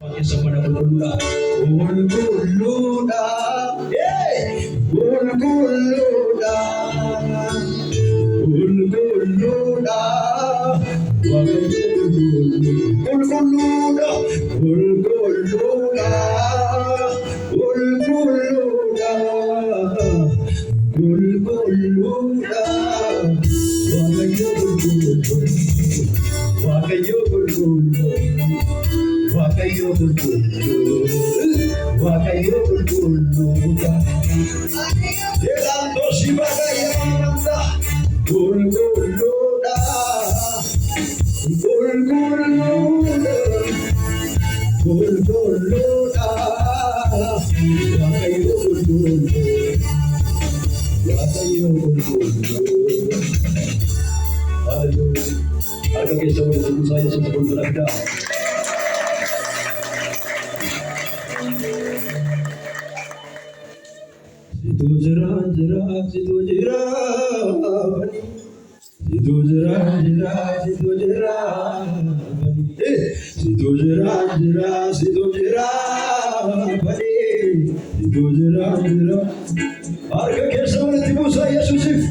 Sama Gulgula, Gulguluda, yeah, Gulguluda, Gulguluda, Gulguluda, Gulguluda, Gulguluda, Gulguluda, Wakayo Gulgulu. Wakayo Gulgulu, Wakayo Gulgulu, Yelando Shibagayamanda, Gulguluda, Gulguluda, Gulguluda, Wakayo Gulgulu, Wakayo Gulgulu. Hallelujah. Harga kisah untuk saya sebelum berada. Situ jerah jerah, situ jerah, situ jerah jerah, situ jerah, situ jerah jerah, situ jerah, situ jerah jerah. Harga kisah untuk saya Yesus.